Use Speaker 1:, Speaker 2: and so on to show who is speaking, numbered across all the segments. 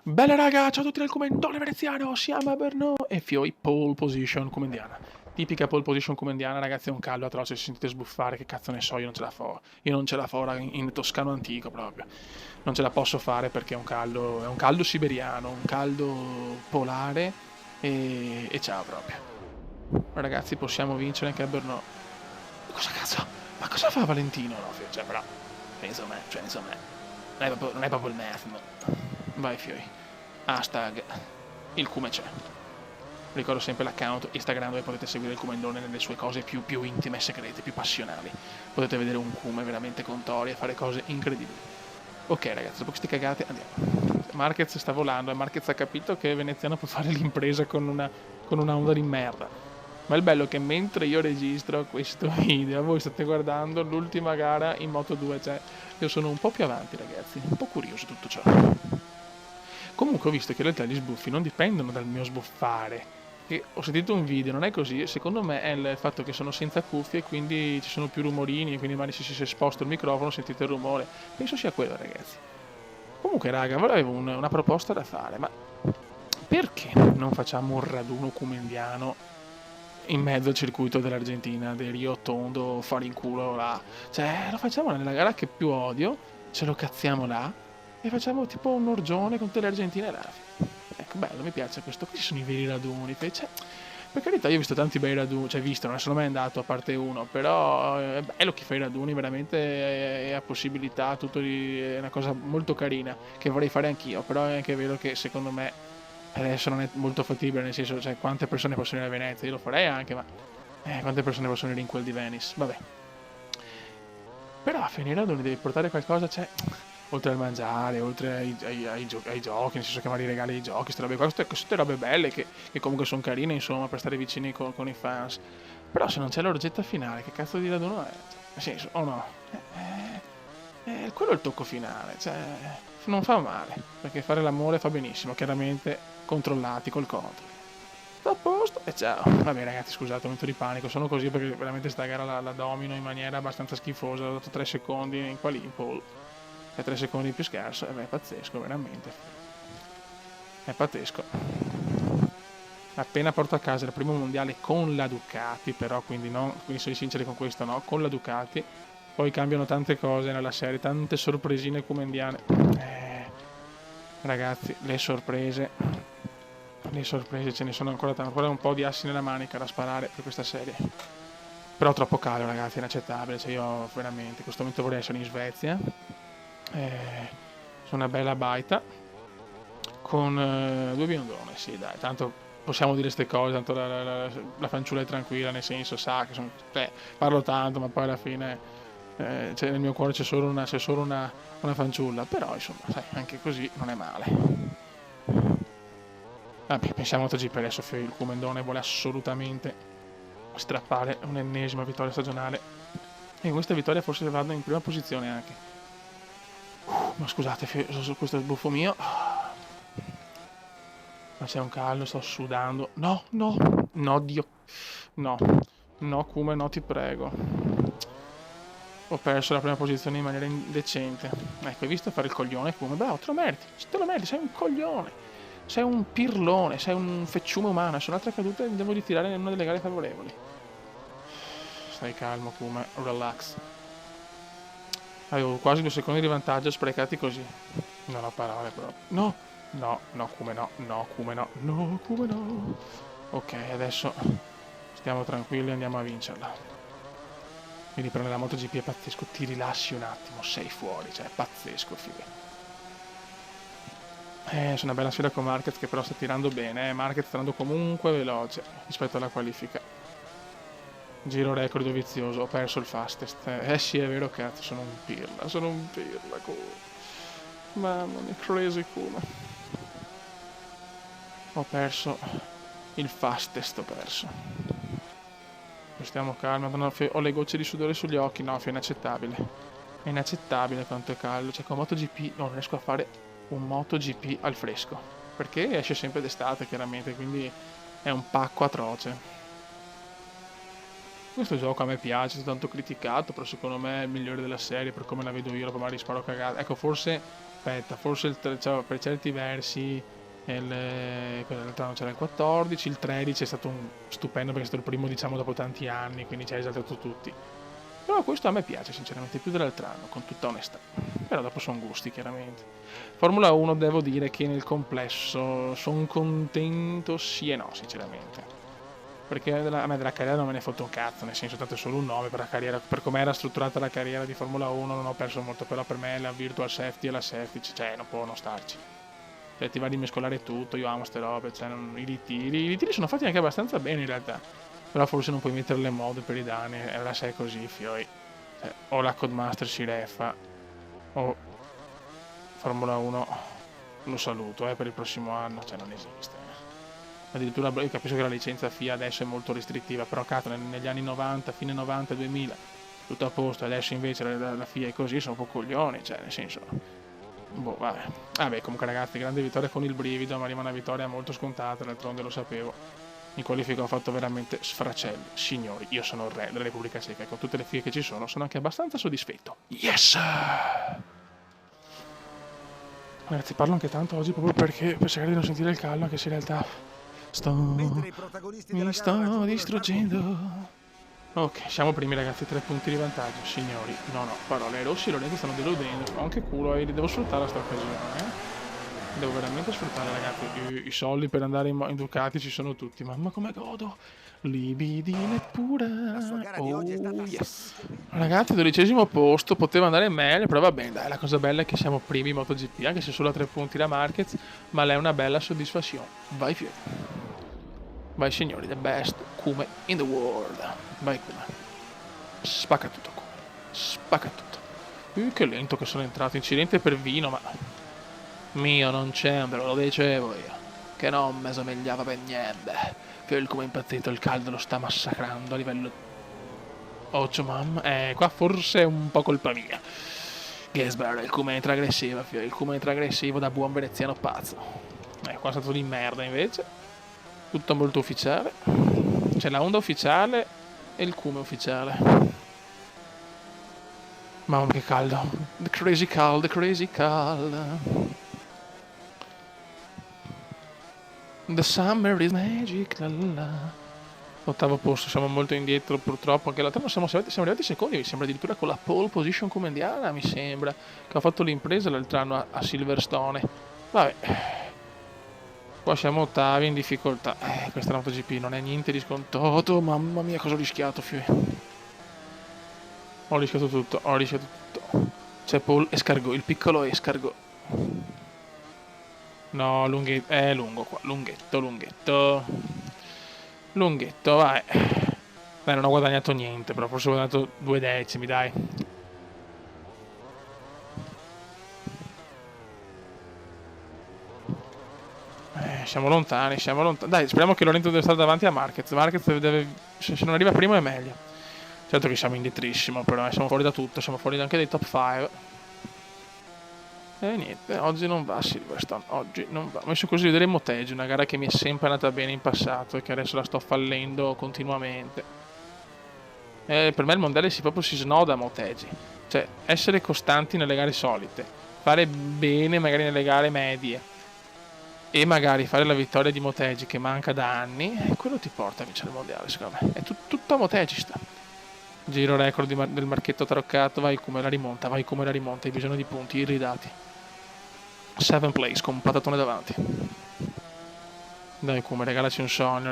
Speaker 1: Bella raga, ciao a tutti dal commentone veneziano, siamo a Brno e Fioi pole position comendiana. Tipica pole position comendiana, ragazzi, è un caldo atroce, se sentite sbuffare, che cazzo ne so, io non ce la fo. Io non ce la fo, raga, in toscano antico proprio. Non ce la posso fare perché è un caldo siberiano, un caldo polare e ciao proprio. Ragazzi, possiamo vincere anche a Brno. Cosa cazzo? Ma cosa fa Valentino? No, cioè, però, insomma, non è proprio il massimo. Vai, Fioi. Hashtag il Cume c'è. Ricordo sempre l'account Instagram dove potete seguire il Cumendone nelle sue cose più intime, segrete, più passionali. Potete vedere un Cume veramente con Tori e fare cose incredibili. Ok ragazzi, dopo queste cagate andiamo. Marquez sta volando e Marquez ha capito che Veneziano può fare l'impresa con una onda di merda. Ma il bello è che mentre io registro questo video, voi state guardando l'ultima gara in Moto2, cioè io sono un po' più avanti ragazzi, un po' curioso tutto ciò. Comunque ho visto che in realtà gli sbuffi non dipendono dal mio sbuffare. Che ho sentito un video, non è così, secondo me è il fatto che sono senza cuffie e quindi ci sono più rumorini e quindi magari se si sposta il microfono sentite il rumore. Penso sia quello ragazzi. Comunque raga, avevo una proposta da fare, ma perché non facciamo un raduno cumendiano in mezzo al circuito dell'Argentina, del Rio Tondo, fare in culo là? Cioè, lo facciamo nella gara che più odio, ce lo cazziamo là e facciamo tipo un orgione con tutte le argentine là. Ecco, bello, mi piace questo. Questi sono i veri raduni. Cioè, per carità, io ho visto tanti bei raduni, cioè visto, non sono mai andato a parte uno, però è bello chi fa i raduni, veramente ha possibilità, è una cosa molto carina che vorrei fare anch'io, però è anche vero che secondo me adesso non è molto fattibile, nel senso, cioè quante persone possono venire a Venezia, io lo farei anche, ma quante persone possono venire in quel di Venice, vabbè. Però a finire raduni devi portare qualcosa, cioè oltre al mangiare, oltre ai giochi, nel senso che magari regali i giochi, queste robe qua, queste robe belle che comunque sono carine, insomma, per stare vicini con i fans. Però se non c'è l'orgetta finale, che cazzo di raduno è? Cioè, nel senso, o no? Quello è il tocco finale, cioè, non fa male, perché fare l'amore fa benissimo, chiaramente controllati col controllo. Sta a posto e ciao. Vabbè ragazzi, scusate, un momento di panico, sono così perché veramente sta gara la domino in maniera abbastanza schifosa, ho dato 3 secondi in quali e 3 secondi più scarso, è pazzesco, veramente. È pazzesco. Appena porto a casa il primo mondiale con la Ducati, però quindi sono sinceri con questo, no? Con la Ducati, poi cambiano tante cose nella serie, tante sorpresine comendiane. Ragazzi, le sorprese ce ne sono ancora un po' di assi nella manica da sparare per questa serie. Però troppo caldo ragazzi, è inaccettabile, cioè io veramente in questo momento vorrei essere in Svezia, su una bella baita, con 2 biondone, sì dai, tanto possiamo dire queste cose, tanto la fanciulla è tranquilla, nel senso sa che parlo tanto, ma poi alla fine cioè, nel mio cuore c'è solo una fanciulla, però insomma, sai, anche così non è male. Vabbè, pensiamo a MotoGP adesso, il Comendone vuole assolutamente strappare un'ennesima vittoria stagionale e con questa vittoria forse vado in prima posizione anche. Ma scusate, questo è il buffo mio. Ma c'è un caldo, sto sudando. No, Dio. No, Kuma, no, ti prego. Ho perso la prima posizione in maniera indecente. Ecco, hai visto fare il coglione, Kuma? Bravo, te lo meriti, sei un coglione. Sei un pirlone, sei un fecciume umano. Su un'altra caduta e devo ritirare in una delle gare favorevoli. Stai calmo, Kuma, relax. Avevo quasi 2 secondi di vantaggio sprecati così. Non ho parole proprio. No, Kuma no. Ok, adesso stiamo tranquilli e andiamo a vincerla. Mi riprende la MotoGP, è pazzesco, ti rilassi un attimo, sei fuori, cioè è pazzesco, figo. C'è una bella sfida con Marquez che però sta tirando bene, Marquez sta andando comunque veloce rispetto alla qualifica. Giro record vizioso, ho perso il fastest. Sì, è vero, cazzo, sono un pirla, mamma mia, crazy come. Ho perso il fastest, Stiamo calmi, ho le gocce di sudore sugli occhi, no, è inaccettabile. È inaccettabile quanto è caldo, cioè con MotoGP non riesco a fare un MotoGP al fresco, perché esce sempre d'estate chiaramente, quindi è un pacco atroce. Questo gioco a me piace, è tanto criticato, però secondo me è il migliore della serie per come la vedo io, magari sparo cagate. Ecco, forse, aspetta, forse cioè, per certi versi l'altro anno c'era il 14, il 13 è stato stupendo perché è stato il primo diciamo dopo tanti anni, quindi ci ha esaltato tutti. Però questo a me piace sinceramente più dell'altro anno, con tutta onestà. Però dopo sono gusti chiaramente. Formula 1 devo dire che nel complesso sono contento sì e no sinceramente. Perché a me della carriera non me ne fotte un cazzo, nel senso tanto è solo un nome per la carriera, per come era strutturata la carriera di Formula 1 non ho perso molto, però per me la virtual safety e la safety, cioè non può non starci. Cioè ti va di mescolare tutto, io amo ste robe, cioè i ritiri sono fatti anche abbastanza bene in realtà, però forse non puoi mettere le mode per i danni, e la sai così, fioi. Cioè, o la Codemaster si refa, o Formula 1 lo saluto per il prossimo anno, cioè non esiste. Addirittura io capisco che la licenza FIA adesso è molto restrittiva, però cazzo negli anni 90, fine 90, 2000, tutto a posto, adesso invece la FIA è così, sono un po' coglioni, cioè nel senso... Boh, vabbè, comunque ragazzi, grande vittoria con il brivido, ma rimane una vittoria molto scontata, d'altronde lo sapevo. In qualifica ho fatto veramente sfracelli. Signori, io sono il re della Repubblica Ceca e con tutte le FIA che ci sono anche abbastanza soddisfatto. Yes! Ragazzi, parlo anche tanto oggi proprio perché per cercare di non sentire il callo, anche se in realtà mi sto distruggendo. Ok, siamo primi ragazzi, 3 punti di vantaggio, signori. No, parole, i rossi e i Lorenzi stanno deludendo. Ho anche culo e li devo sfruttare a sta occasione, Devo veramente sfruttare ragazzi, i soldi per andare in Ducati ci sono tutti. Mamma come godo. Libidine pura. Oh yes. Ragazzi, 12° posto, poteva andare meglio, però va bene, dai, la cosa bella è che siamo primi in MotoGP, anche se solo a 3 punti da Marquez, ma lei è una bella soddisfazione. Vai fiori. Vai signori, the best Kume in the world. Vai Kume. Spacca tutto Kume. Spacca tutto. Che lento che sono entrato. Incidente per Vino, ma... Mio non c'è, però lo dicevo io. Che non mi somigliava per niente. Che il Kume è impazzito, il caldo lo sta massacrando a livello... Occhio mamma. Qua forse è un po' colpa mia. Gesberg, il Kume entra aggressivo, il Kume entra aggressivo da buon veneziano pazzo. Qua è stato di merda invece. Tutto molto ufficiale. C'è la Honda ufficiale e il Kume ufficiale. Mamma che caldo. The crazy cold, the crazy cold. The summer is magic, la la la. 8° posto, siamo molto indietro purtroppo. Anche l'altro siamo arrivati secondi, mi sembra addirittura con la pole position come indiana, mi sembra. Che ho fatto l'impresa l'altro anno a Silverstone. Vabbè. Qua siamo ottavi in difficoltà. Questa è la MotoGP, non è niente di scontato. Mamma mia, cosa ho rischiato, fiui. Ho rischiato tutto. C'è Paul Escargot, il piccolo Escargot. No, lunghetto. È lungo qua. Lunghetto, vai. Dai, non ho guadagnato niente, però forse ho guadagnato 2 decimi, dai. Siamo lontani. Dai, speriamo che Lorenzo deve stare davanti a Marquez. Marquez deve... Se non arriva primo è meglio. Certo che siamo indietrissimo, però siamo fuori da tutto. Siamo fuori anche dai top 5. E niente, oggi non va Silverstone. Oggi non va. Ho messo così vedere Motegi, una gara che mi è sempre andata bene in passato e che adesso la sto fallendo continuamente. Per me il mondiale proprio si snoda a Motegi. Cioè, essere costanti nelle gare solite. Fare bene magari nelle gare medie. E magari fare la vittoria di Motegi che manca da anni, quello ti porta a vincere il mondiale, secondo me. È tutto a Motegi sta. Giro record del marchetto taroccato, vai come la rimonta, hai bisogno di punti irridati. 7 place con un patatone davanti. Dai come, regalaci un sogno,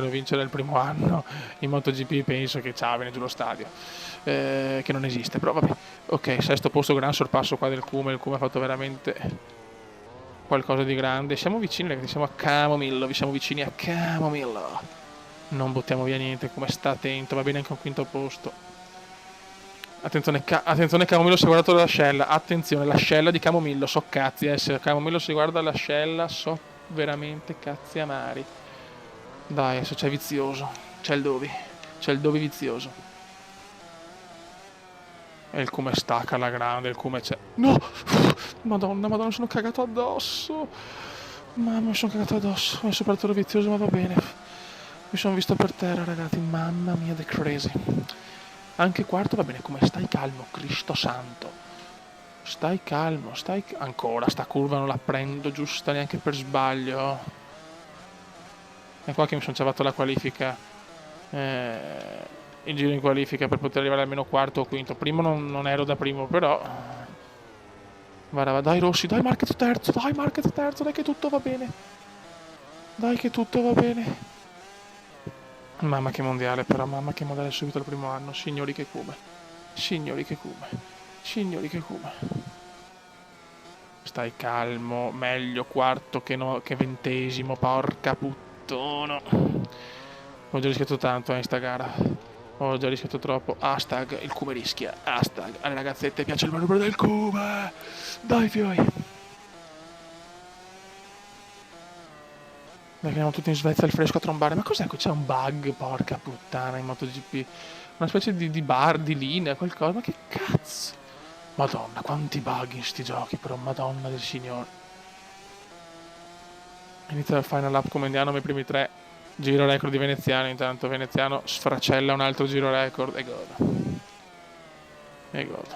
Speaker 1: vincere il primo anno in MotoGP, penso che viene giù lo stadio. Che non esiste, però vabbè. Ok, 6° posto, gran sorpasso qua del Kume, il Kume ha fatto veramente... qualcosa di grande. Siamo vicini ragazzi, siamo a Camomillo. Siamo vicini a Camomillo. Non buttiamo via niente, come sta attento. Va bene anche un 5° posto. Attenzione Camomillo si è guardato l'ascella. Attenzione, l'ascella di Camomillo. So cazzi, se Camomillo si guarda l'ascella, so veramente cazzi amari. Dai, adesso c'è Vizioso. C'è il Dovi vizioso. E il Kume stacca alla grande, il Kume c'è... No! Madonna, mi sono cagato addosso. Mamma, mi sono cagato addosso. Ho superato lo vizioso, ma va bene. Mi sono visto per terra, ragazzi, mamma mia, the crazy. Anche quarto va bene, come stai calmo, Cristo santo. Stai calmo, ancora, sta curva non la prendo giusta neanche per sbaglio. È qua che mi sono cavato la qualifica. Il giro in qualifica per poter arrivare almeno quarto o quinto. Primo non ero da primo, però... Dai Rossi, dai Marquez terzo, dai che tutto va bene. Dai che tutto va bene. Mamma che mondiale però, mamma che mondiale subito al primo anno. Signori che come. Stai calmo, meglio quarto che 20esimo, porca puttana. Ho già rischiato tanto in sta gara. Ho già rischiato troppo. Hashtag il Cume rischia. Hashtag alle ragazzette piace il manubrio del Cume. Dai fioi. Dai che andiamo tutti in Svezia al fresco a trombare. Ma cos'è qui? C'è un bug, porca puttana, in MotoGP. Una specie di bar, di linea, qualcosa. Ma che cazzo? Madonna, quanti bug in sti giochi, però, madonna del signore. Inizia il final lap come indiano nei primi 3. Giro record di Veneziano, intanto Veneziano sfracella un altro giro record e godo.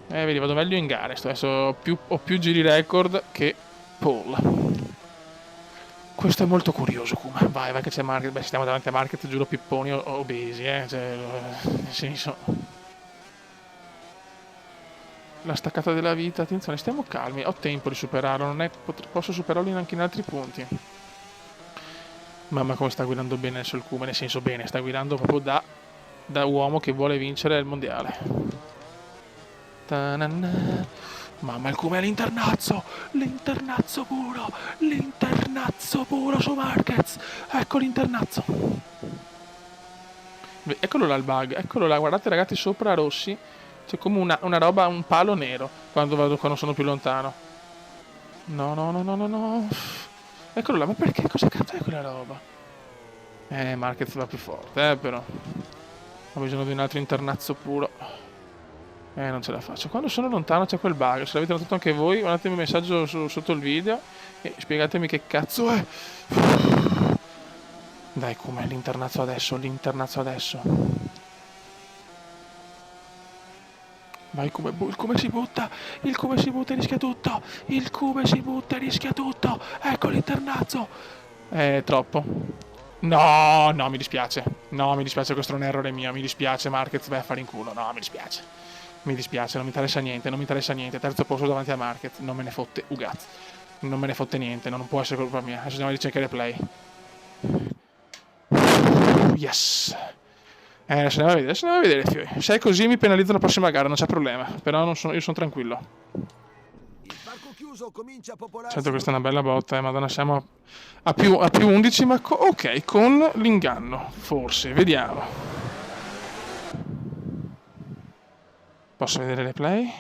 Speaker 1: Vedi, vado meglio in gare, adesso ho più giri record che pole. Questo è molto curioso, Kuma. Vai che c'è Market. Beh, stiamo davanti a Market, giuro, pipponi obesi, cioè, nel senso... La staccata della vita, attenzione, stiamo calmi, ho tempo di superarlo, posso superarlo anche in altri punti. Mamma come sta guidando bene adesso il Kuma, nel senso bene, sta guidando proprio da uomo che vuole vincere il mondiale. Ta-na-na. Mamma il Kuma è l'internazzo puro su Marquez, ecco l'internazzo. Eccolo là il bug, eccolo là, guardate ragazzi sopra Rossi. C'è come una roba, un palo nero quando sono più lontano. No. Eccolo là, ma perché? Cosa cazzo è quella roba? Marquez va più forte, però. Ho bisogno di un altro internazzo puro. Non ce la faccio. Quando sono lontano c'è quel bug. Se l'avete notato anche voi, mandatemi un messaggio sotto il video e spiegatemi che cazzo è. Dai, com'è l'internazzo adesso? Vai il Come si butta e rischia tutto. Ecco l'internazzo. Troppo. No, mi dispiace. Questo è un errore mio. Mi dispiace, Marquez, vai a fare in culo. No, mi dispiace, non mi interessa niente. Terzo posto davanti a Marquez. Non me ne fotte ugaz. Non me ne fotte niente, non può essere colpa mia. Adesso andiamo a ricercare play. Yes. Adesso andiamo a vedere, fioi. Se è così mi penalizzo la prossima gara, non c'è problema. Però io sono tranquillo. Certo, questa è una bella botta, madonna, siamo a più 11, ma ok, con l'inganno, forse, vediamo. Posso vedere le play?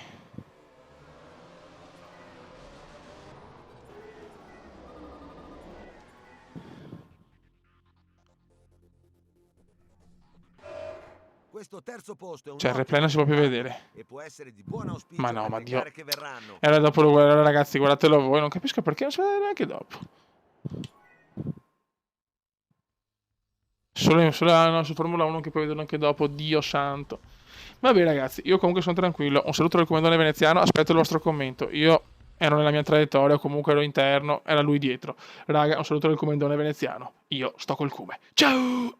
Speaker 2: Questo terzo posto è un
Speaker 1: cioè il replay non si può più vedere.
Speaker 2: E può essere di buon auspicio.
Speaker 1: Ma no, ma Dio.
Speaker 2: Che verranno.
Speaker 1: E allora dopo ragazzi, guardatelo voi, non capisco perché non si vede neanche dopo. Solo su Formula 1 che puoi vederlo anche dopo, Dio santo. Vabbè ragazzi, io comunque sono tranquillo. Un saluto dal comandante veneziano, aspetto il vostro commento. Io ero nella mia traiettoria, comunque ero interno, era lui dietro. Raga, un saluto dal comandante veneziano. Io sto col Cume. Ciao!